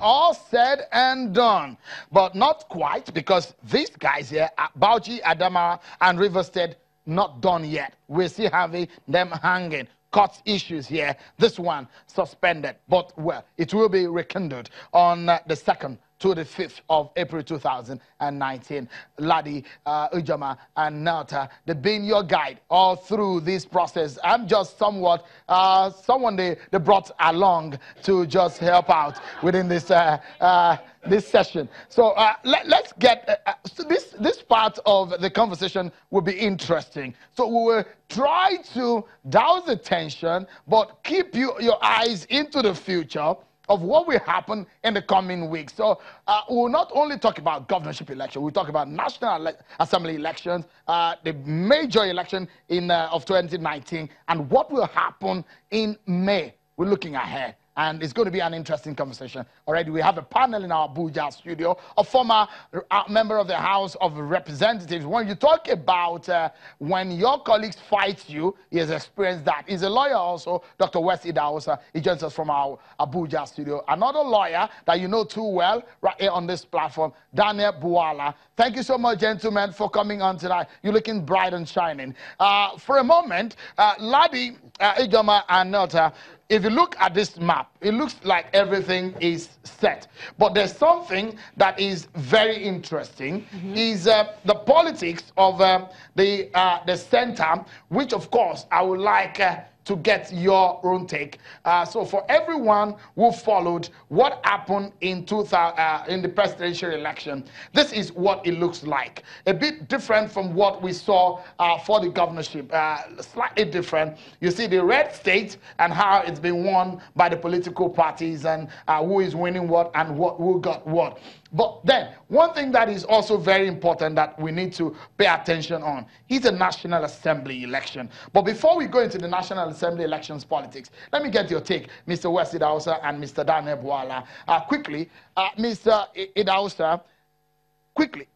all said and done. But not quite, because these guys here, Bauchi, Adamawa, and River State, not done yet. We're still having them hanging. Court issues here. This one suspended. But, well, it will be rekindled on the 2nd to the 5th of April 2019. Ladi, Ujama, and Nelta, they've been your guide all through this process. I'm just somewhat someone they brought along to just help out within this this session. So let's get so this part of the conversation will be interesting. So we will try to douse the tension, but keep your eyes into the future of what will happen in the coming weeks. So we'll not only talk about governorship election, we'll talk about National Assembly elections, the major election of 2019, and what will happen in May. We're looking ahead. And it's going to be an interesting conversation. Already we have a panel in our Abuja studio, a former member of the House of Representatives. When you talk about when your colleagues fight you, he has experienced that. He's a lawyer also, Dr. West Idahosa. He joins us from our Abuja studio. Another lawyer that you know too well right here on this platform, Daniel Buhari. Thank you so much, gentlemen, for coming on tonight. You're looking bright and shining. For a moment, Ladi, Ijoma, and Nota, if you look at this map, it looks like everything is set. But there's something that is very interesting, is the politics of the center, which, of course, I would like to get your own take. So for everyone who followed what happened in the presidential election, this is what it looks like. A bit different from what we saw for the governorship. Slightly different. You see the red state and how it's been won by the political parties and who is winning what and who got what. But then, one thing that is also very important that we need to pay attention on is the National Assembly election. But before we go into the National Assembly elections politics, let me get your take, Mr. West Idahosa and Mr. Daniel Buhari. Quickly, Mr. Idahosa, quickly,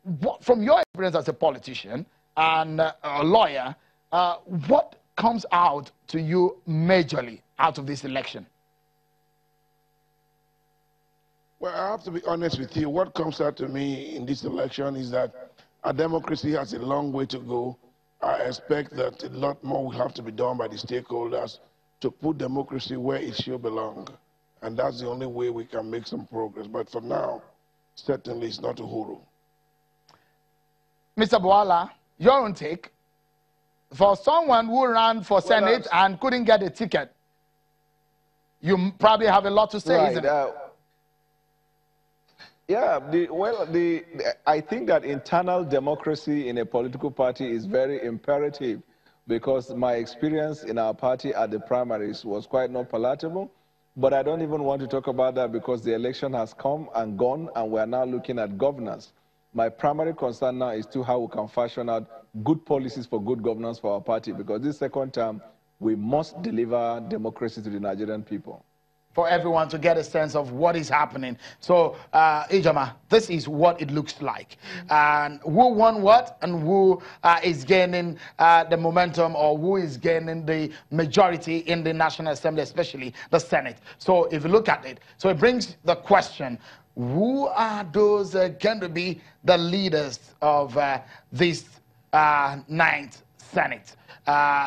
from your experience as a politician and a lawyer, what comes out to you majorly out of this election? Well, I have to be honest with you. What comes out to me in this election is that our democracy has a long way to go. I expect that a lot more will have to be done by the stakeholders to put democracy where it should belong. And that's the only way we can make some progress. But for now, certainly it's not a huru. Mr. Buhari, your own take. For someone who ran for Senate and couldn't get a ticket, you probably have a lot to say, isn't it? Yeah, I think that internal democracy in a political party is very imperative, because my experience in our party at the primaries was quite not palatable. But I don't even want to talk about that, because the election has come and gone, and we're now looking at governance. My primary concern now is to how we can fashion out good policies for good governance for our party, because this second term, we must deliver democracy to the Nigerian people. For everyone to get a sense of what is happening. So, Ijama, this is what it looks like. And who won what, and who is gaining the momentum, or who is gaining the majority in the National Assembly, especially the Senate. So, if you look at it, so it brings the question, who are those going to be the leaders of this 9th Senate?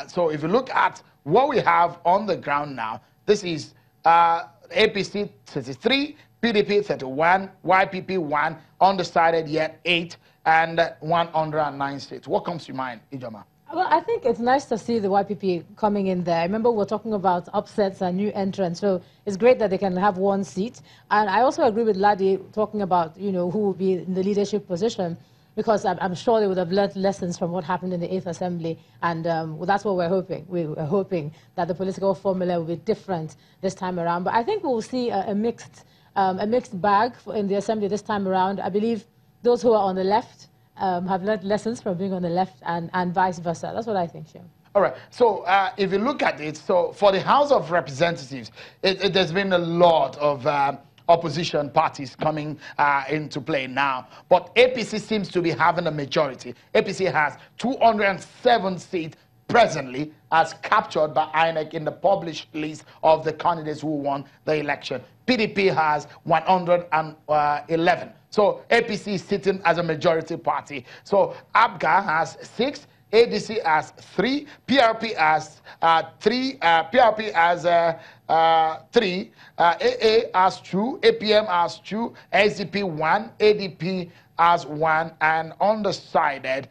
So, if you look at what we have on the ground now, this is APC 33, PDP 31, YPP 1, undecided yet 8, and 109 states. What comes to mind, Ijoma? Well, I think it's nice to see the YPP coming in there. I remember we're talking about upsets and new entrants, so it's great that they can have one seat. And I also agree with Ladi talking about, you know, who will be in the leadership position, because I'm sure they would have learned lessons from what happened in the 8th Assembly, and well, that's what we're hoping. We're hoping that the political formula will be different this time around. But I think we'll see a mixed bag in the Assembly this time around. I believe those who are on the left have learned lessons from being on the left, and vice versa. That's what I think, Shem. All right. So if you look at it, so for the House of Representatives, there's been a lot of opposition parties coming into play now. But APC seems to be having a majority. APC has 207 seats, presently as captured by INEC in the published list of the candidates who won the election. PDP has 111. So APC is sitting as a majority party. So ABGA has 6. ADC has 3, PRP has 3, PRP has 3, AA has 2, APM has 2, SDP 1, ADP has 1, and undecided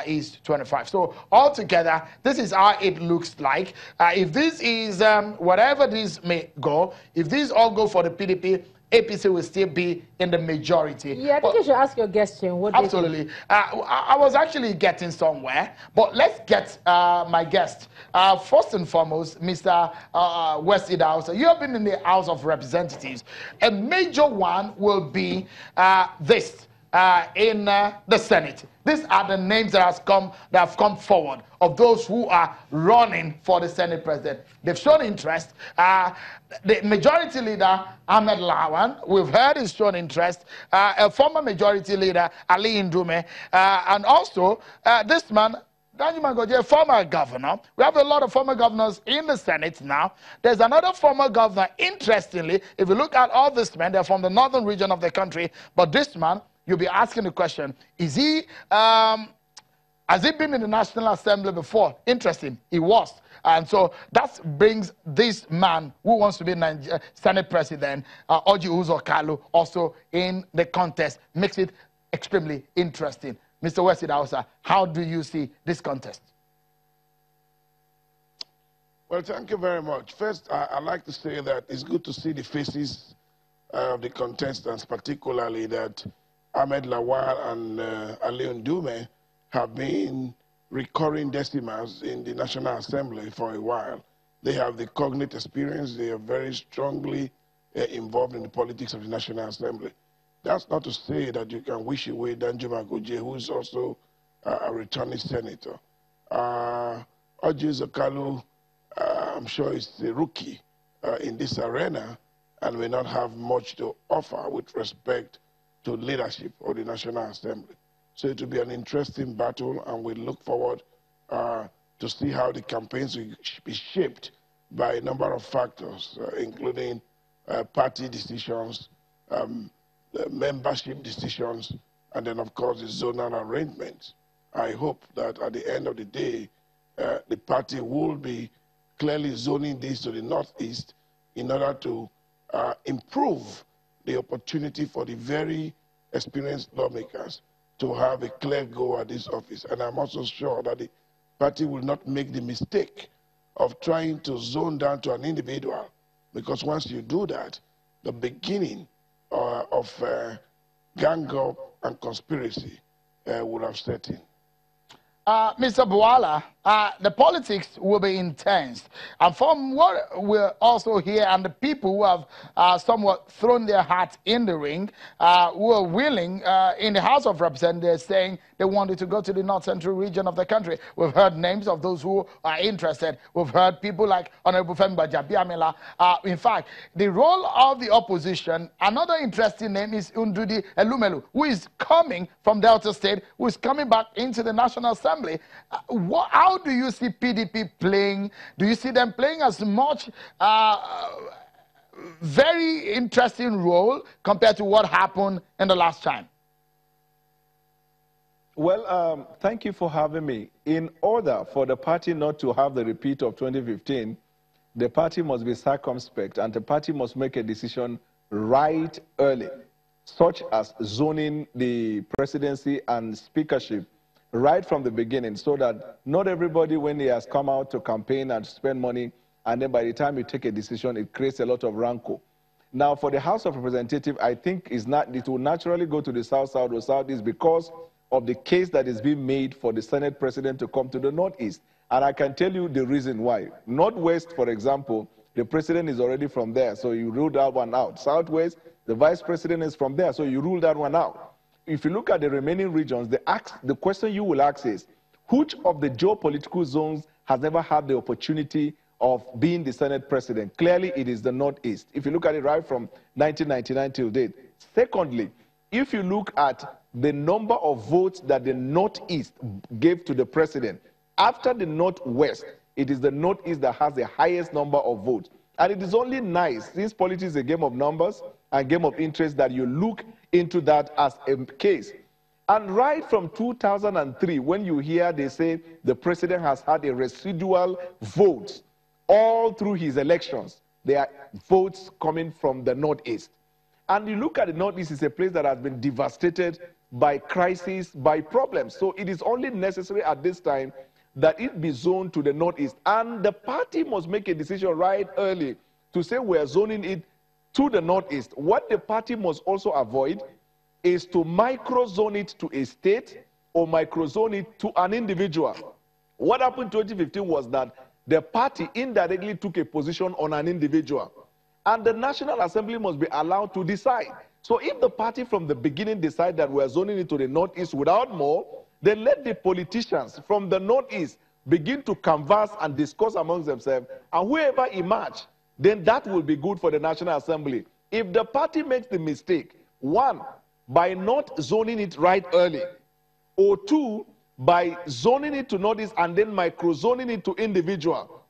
is 25. So altogether, this is how it looks like. If this is, whatever this may go, if these all go for the PDP, APC will still be in the majority. Yeah, I think you should ask your guest, Jim. What absolutely. I was actually getting somewhere, but let's get my guest. First and foremost, Mr. West Idahosa, you have been in the House of Representatives. A major one will be this. In the Senate. These are the names that have come forward of those who are running for the Senate president. They've shown interest. The majority leader, Ahmed Lawan, we've heard he's shown interest. A former majority leader, Ali Ndume, and also this man, Danjuma Goje, a former governor. We have a lot of former governors in the Senate now. There's another former governor, interestingly, if you look at all these men, they're from the northern region of the country, but this man, you'll be asking the question, is he, has he been in the National Assembly before? Interesting, he was. And so that brings this man who wants to be Senate President, Orji Uzor Kalu, also in the contest. Makes it extremely interesting. Mr. West Idahosa, how do you see this contest? Well, thank you very much. First, I'd like to say that it's good to see the faces of the contestants, particularly that Ahmed Lawal and Ali Ndume have been recurring decimals in the National Assembly for a while. They have the cognate experience. They are very strongly involved in the politics of the National Assembly. That's not to say that you can wish away Danjuma Goje, who is also a returning senator. Orji Uzor Kalu, I'm sure is the rookie in this arena and may not have much to offer with respect to leadership of the National Assembly. So it will be an interesting battle, and we look forward to see how the campaigns will be shaped by a number of factors, including party decisions, membership decisions, and then, of course, the zonal arrangements. I hope that at the end of the day, the party will be clearly zoning this to the northeast in order to improve the opportunity for the very experienced lawmakers to have a clear go at this office. And I'm also sure that the party will not make the mistake of trying to zone down to an individual, because once you do that, the beginning of gang up and conspiracy would have set in. Mr. Buala, the politics will be intense. And from what we're also here, and the people who have somewhat thrown their hats in the ring, who are willing in the House of Representatives saying they wanted to go to the North Central region of the country. We've heard names of those who are interested. We've heard people like Honorable Femba Jabiamela. In fact, the role of the opposition, another interesting name is Undudi Elumelu, who is coming from Delta State, who is coming back into the National Assembly. How do you see PDP playing? Do you see them playing as much very interesting role compared to what happened in the last time? Well, thank you for having me. In order for the party not to have the repeat of 2015, the party must be circumspect, and the party must make a decision right early, such as zoning the presidency and speakership right from the beginning, so that not everybody, when he has come out to campaign and spend money, and then by the time you take a decision, it creates a lot of rancor. Now, for the House of Representatives, I think it will naturally go to the South-South or Southeast because of the case that is being made for the Senate president to come to the Northeast. And I can tell you the reason why. Northwest, for example, the president is already from there, so you rule that one out. Southwest, the vice president is from there, so you rule that one out. If you look at the remaining regions, the question you will ask is, which of the geopolitical zones has never had the opportunity of being the Senate president? Clearly, it is the Northeast, if you look at it right from 1999 till date. Secondly, if you look at the number of votes that the Northeast gave to the president, After the Northwest, it is the Northeast that has the highest number of votes. And it is only nice, since politics is a game of numbers and game of interest, that you look into that as a case. And right from 2003, when you hear they say the president has had a residual vote all through his elections, there are votes coming from the Northeast. And you look at the Northeast, it's a place that has been devastated by crisis, by problems. So it is only necessary at this time that it be zoned to the Northeast. And the party must make a decision right early to say we're zoning it to the Northeast. What the party must also avoid is to micro-zone it to a state or micro-zone it to an individual. What happened in 2015 was that the party indirectly took a position on an individual. And the National Assembly must be allowed to decide. So if the party from the beginning decide that we're zoning it to the Northeast without more, then let the politicians from the Northeast begin to canvass and discuss amongst themselves, and whoever emerge, then that will be good for the National Assembly. If the party makes the mistake, one, by not zoning it right early, or two, by zoning it to Northeast and then micro-zoning it to individual,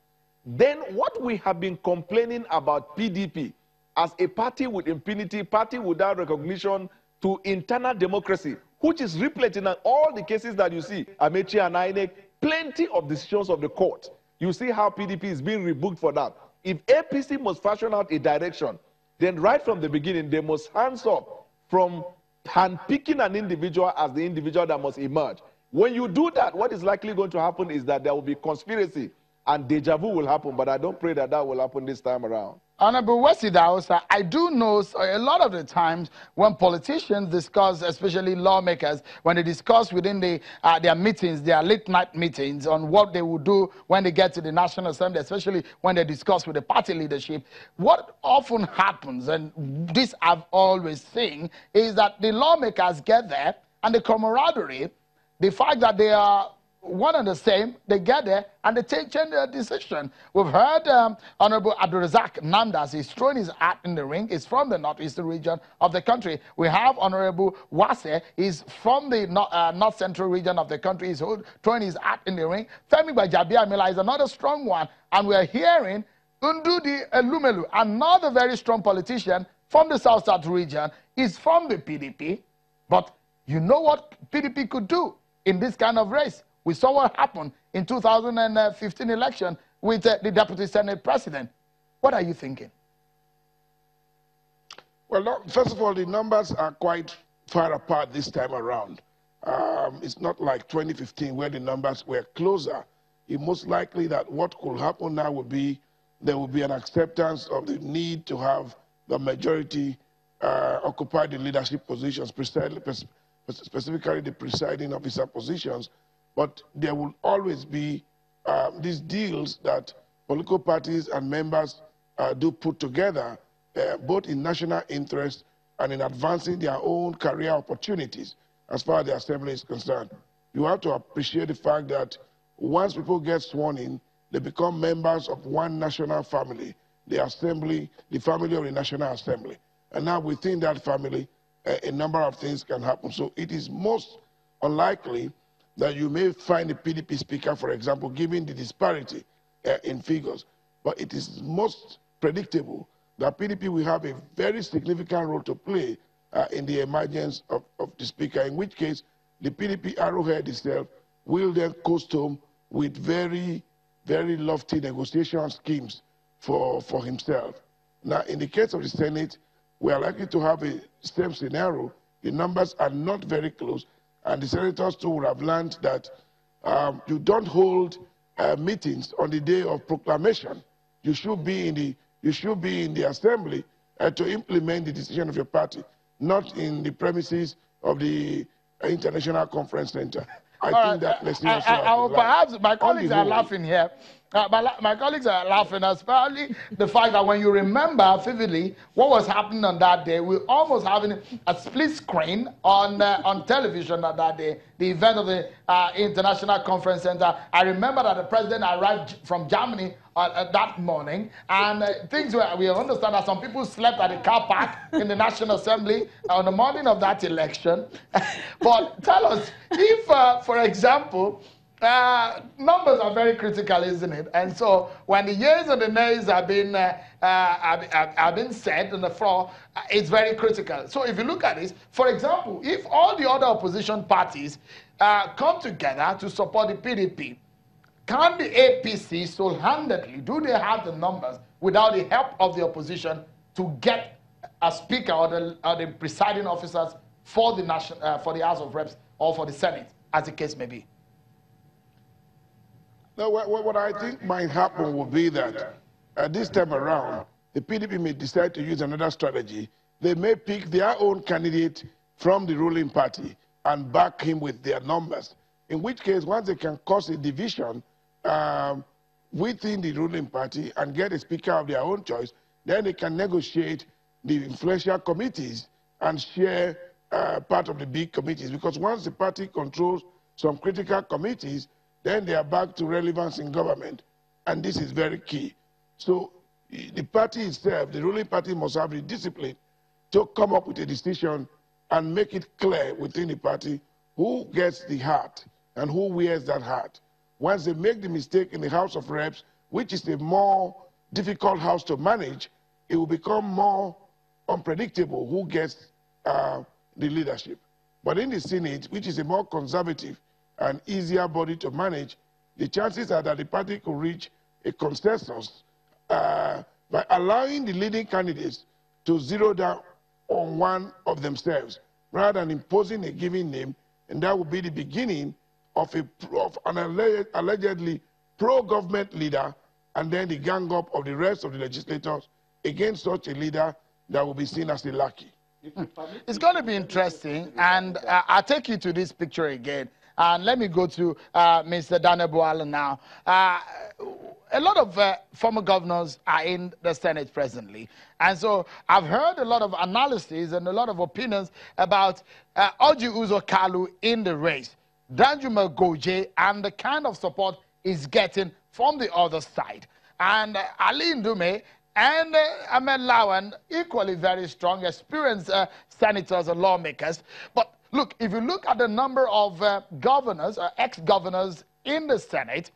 then what we have been complaining about PDP as a party with impunity, party without recognition to internal democracy, which is replete in all the cases that you see, Amechi and INEC, plenty of decisions of the court. You see how PDP is being rebooked for that. If APC must fashion out a direction, then right from the beginning, they must hands up from handpicking an individual as the individual that must emerge. When you do that, what is likely going to happen is that there will be conspiracy and deja vu will happen, but I don't pray that that will happen this time around. Honorable Wesley Daosa, I do know a lot of the times when politicians discuss, especially lawmakers, when they discuss within their meetings, their late-night meetings on what they will do when they get to the National Assembly, especially when they discuss with the party leadership, what often happens, and this I've always seen, is that the lawmakers get there and the camaraderie, the fact that they are one and the same, they get there and they change their decision. We've heard Honorable Abdulrazak Namdas is throwing his hat in the ring. He's from the northeastern region of the country. We have Honorable Wase, he's from the north central region of the country. He's throwing his hat in the ring. Femi Gbajabiamila is another strong one. And we're hearing Ndudi Elumelu, another very strong politician from the south-south region, is from the PDP. But you know what PDP could do in this kind of race? We saw what happened in 2015 election with the Deputy Senate President. What are you thinking? Well, first of all, the numbers are quite far apart this time around. It's not like 2015 where the numbers were closer. It's most likely that what could happen now would be there will be an acceptance of the need to have the majority occupy the leadership positions, specifically the presiding officer positions. But there will always be these deals that political parties and members do put together, both in national interest and in advancing their own career opportunities as far as the assembly is concerned. You have to appreciate the fact that once people get sworn in, they become members of one national family, the assembly, the family of the National Assembly. And now within that family, a number of things can happen. So it is most unlikely that you may find a PDP speaker, for example, given the disparity in figures. But it is most predictable that PDP will have a very significant role to play in the emergence of the speaker, in which case the PDP arrowhead itself will then coast home with very, very lofty negotiation schemes for himself. Now, in the case of the Senate, we are likely to have a same scenario. The numbers are not very close. And the senators too would have learned that you don't hold meetings on the day of proclamation. You should be in the assembly to implement the decision of your party, not in the premises of the International Conference Center. I think that lesson also perhaps my colleagues are laughing here. My colleagues are laughing, especially the fact that when you remember vividly what was happening on that day, we almost having a split screen on television on that day, the event of the International Conference Center. I remember that the president arrived from Germany that morning, and we understand that some people slept at the car park in the National Assembly on the morning of that election. But tell us, if, for example, Numbers are very critical, isn't it? And so when the yeas and the nays have been said on the floor, it's very critical. So if you look at this, for example, if all the other opposition parties come together to support the PDP, can the APC sole-handedly, do they have the numbers without the help of the opposition to get a speaker or the presiding officers for the for the House of Reps or for the Senate, as the case may be? No, what I think might happen will be that this time around, the PDP may decide to use another strategy. They may pick their own candidate from the ruling party and back him with their numbers, in which case, once they can cause a division within the ruling party and get a speaker of their own choice, then they can negotiate the influential committees and share part of the big committees. Because once the party controls some critical committees, then they are back to relevance in government. And this is very key. So the party itself, the ruling party, must have the discipline to come up with a decision and make it clear within the party who gets the hat and who wears that hat. Once they make the mistake in the House of Reps, which is a more difficult house to manage, it will become more unpredictable who gets the leadership. But in the Senate, which is a more conservative and easier body to manage, the chances are that the party could reach a consensus by allowing the leading candidates to zero down on one of themselves rather than imposing a given name, and that would be the beginning of an allegedly pro-government leader, and then the gang up of the rest of the legislators against such a leader that will be seen as a lackey. It's going to be interesting, and I'll take you to this picture again. And let me go to Mr. Daniel Buhari now. A lot of former governors are in the Senate presently. And so I've heard a lot of analysis and a lot of opinions about Orji Uzor Kalu in the race, Danjuma Goje, and the kind of support he's getting from the other side. And Ali Ndume and Ahmed Lawan, equally very strong, experienced senators and lawmakers. But look, if you look at the number of governors, ex-governors in the Senate,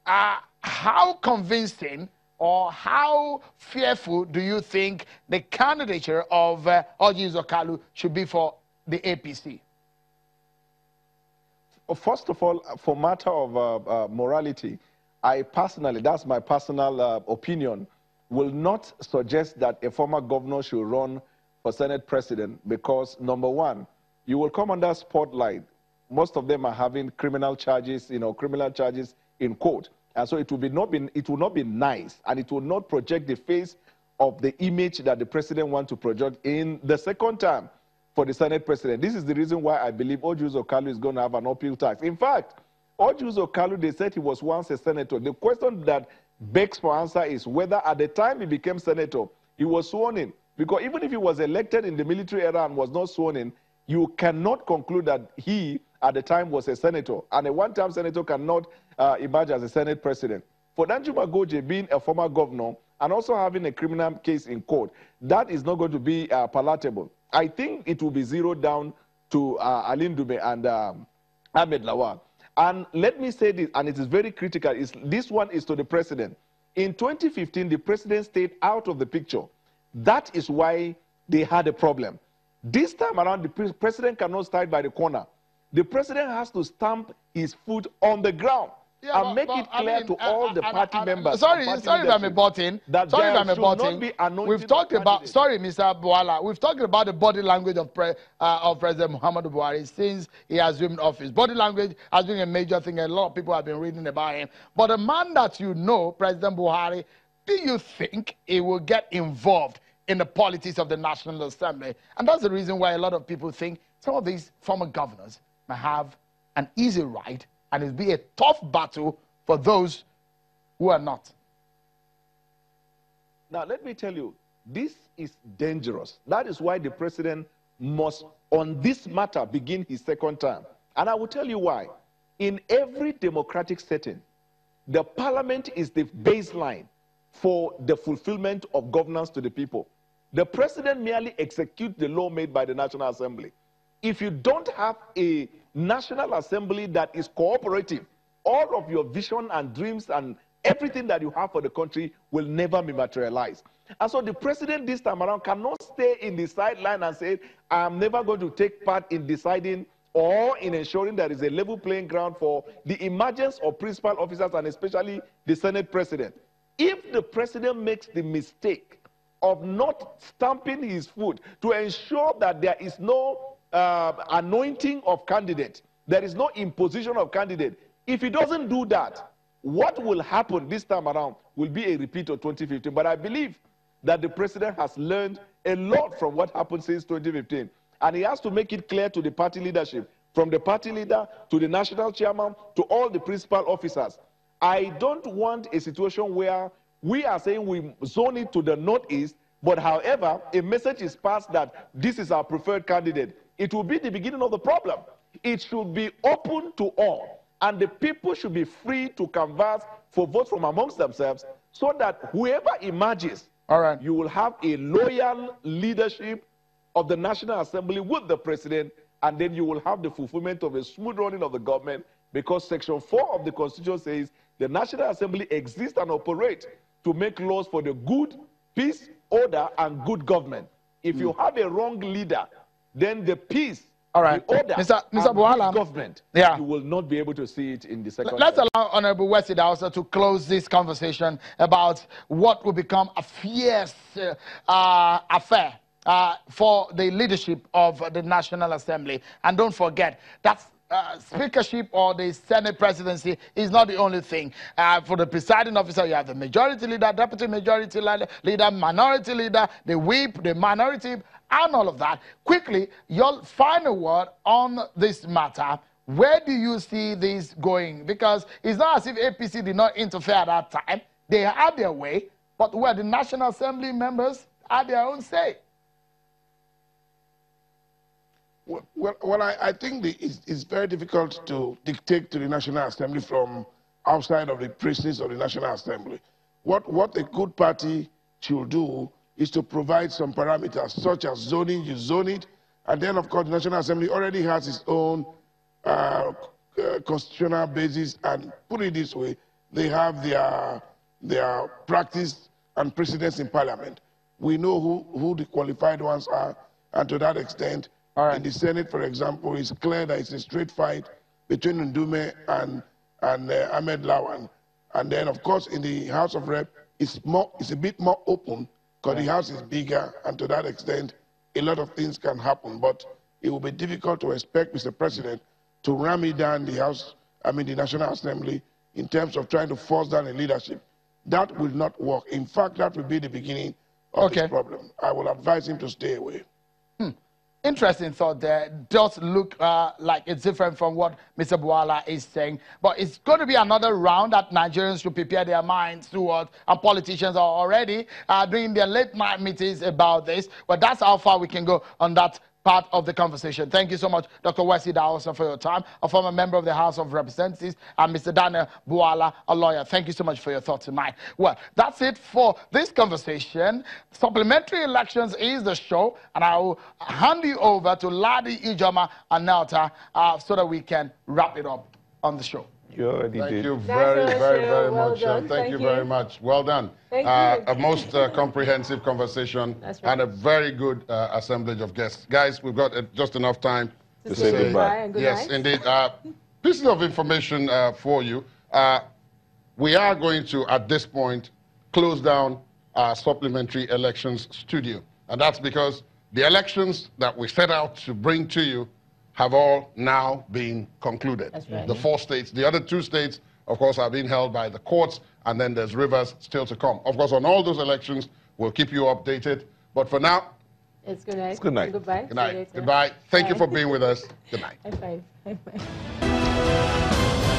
how convincing or how fearful do you think the candidature of Orji Uzor Kalu should be for the APC? First of all, for matter of morality, I personally, that's my personal opinion, will not suggest that a former governor should run for Senate president because, number one, you will come under spotlight. Most of them are having criminal charges, criminal charges in court. And so it will not be nice, and it will not project the face of the image that the president wants to project in the second term for the Senate president. This is the reason why I believe Orji Uzor Kalu is going to have an appeal tax. In fact, Orji Uzor Kalu, they said he was once a senator. The question that begs for answer is whether at the time he became senator, he was sworn in. Because even if he was elected in the military era and was not sworn in, you cannot conclude that he, at the time, was a senator. And a one-time senator cannot emerge as a Senate president. For Danjuma Goje being a former governor and also having a criminal case in court, that is not going to be palatable. I think it will be zeroed down to Ali Ndume and Ahmed Lawan. And let me say this, and it is very critical, this one is to the president. In 2015, the president stayed out of the picture. That is why they had a problem. This time around, the president cannot stand by the corner. The president has to stamp his foot on the ground and make it clear to all the party members. Sorry if I'm aborting. Sorry if I'm aborting. We've talked about, sorry, Mr. Buhari, we've talked about the body language of President Muhammadu Buhari since he assumed office. Body language has been a major thing. A lot of people have been reading about him. But a man that you know, President Buhari, do you think he will get involved in the politics of the National Assembly? And that's the reason why a lot of people think some of these former governors may have an easy ride and it'll be a tough battle for those who are not. Now, let me tell you, this is dangerous. That is why the president must, on this matter, begin his second term. And I will tell you why. In every democratic setting, the parliament is the baseline for the fulfillment of governance to the people. The president merely executes the law made by the National Assembly. If you don't have a National Assembly that is cooperative, all of your vision and dreams and everything that you have for the country will never be materialized. And so the president this time around cannot stay in the sideline and say, I am never going to take part in deciding or in ensuring there is a level playing ground for the emergence of principal officers and especially the Senate president. If the president makes the mistake of not stamping his foot to ensure that there is no anointing of candidate, there is no imposition of candidate, if he doesn't do that, what will happen this time around will be a repeat of 2015. But I believe that the president has learned a lot from what happened since 2015. And he has to make it clear to the party leadership, from the party leader to the national chairman to all the principal officers. I don't want a situation where we are saying we zone it to the northeast, but however, a message is passed that this is our preferred candidate. It will be the beginning of the problem. It should be open to all, and the people should be free to canvass for votes from amongst themselves, so that whoever emerges, you will have a loyal leadership of the National Assembly with the president, and then you will have the fulfillment of a smooth running of the government, because Section 4 of the Constitution says the National Assembly exists and operates to make laws for the good, peace, order, and good government. If you have a wrong leader, then the peace, the order, Mr. and Buhari, good government, you will not be able to see it in the second. Let's allow Honorable Wesley also to close this conversation about what will become a fierce affair for the leadership of the National Assembly. And don't forget, that's speakership or the Senate presidency is not the only thing. For the presiding officer, you have the majority leader, deputy majority leader, minority leader, the whip, the minority, and all of that. Quickly, your final word on this matter. Where do you see this going? Because it's not as if APC did not interfere at that time. They had their way, but where the National Assembly members had their own say. Well, I think it's very difficult to dictate to the National Assembly from outside of the precincts of the National Assembly. What a good party should do is to provide some parameters, such as zoning. You zone it, and then, of course, the National Assembly already has its own constitutional basis, and put it this way, they have their practice and precedence in Parliament. We know who the qualified ones are, and to that extent, in the Senate, for example, it's clear that it's a straight fight between Ndume and Ahmed Lawan. And then, of course, in the House of Rep, it's a bit more open because the House is bigger, and to that extent, a lot of things can happen. But it will be difficult to expect Mr. President to ram it down the the National Assembly in terms of trying to force down a leadership. That will not work. In fact, that will be the beginning of this problem. I will advise him to stay away. Interesting thought there. Does look like it's different from what Mr. Buhari is saying. But it's going to be another round that Nigerians should prepare their minds towards, and politicians are already doing their late night meetings about this. But that's how far we can go on that part of the conversation. Thank you so much, Dr. Wesley Dawson, for your time, a former member of the House of Representatives, and Mr. Daniel Buala, a lawyer. Thank you so much for your thoughts tonight. Well, that's it for this conversation. Supplementary elections is the show, and I will hand you over to Ladi Ijoma and Nelta so that we can wrap it up on the show. Thank you very much. Thank you very much. Well done. A most comprehensive conversation and a very good assemblage of guests. Guys, we've got just enough time to say goodbye. And good yes, night. Indeed. Pieces of information for you. We are going to, at this point, close down our supplementary elections studio. And that's because the elections that we set out to bring to you have all now been concluded. That's right. The 4 states. The other 2 states, of course, are being held by the courts, and then there's Rivers still to come. Of course, on all those elections, we'll keep you updated. But for now, it's good night. It's good night. Goodbye. Good night. Goodbye. Thank you for being with us. Good night. High five. High five.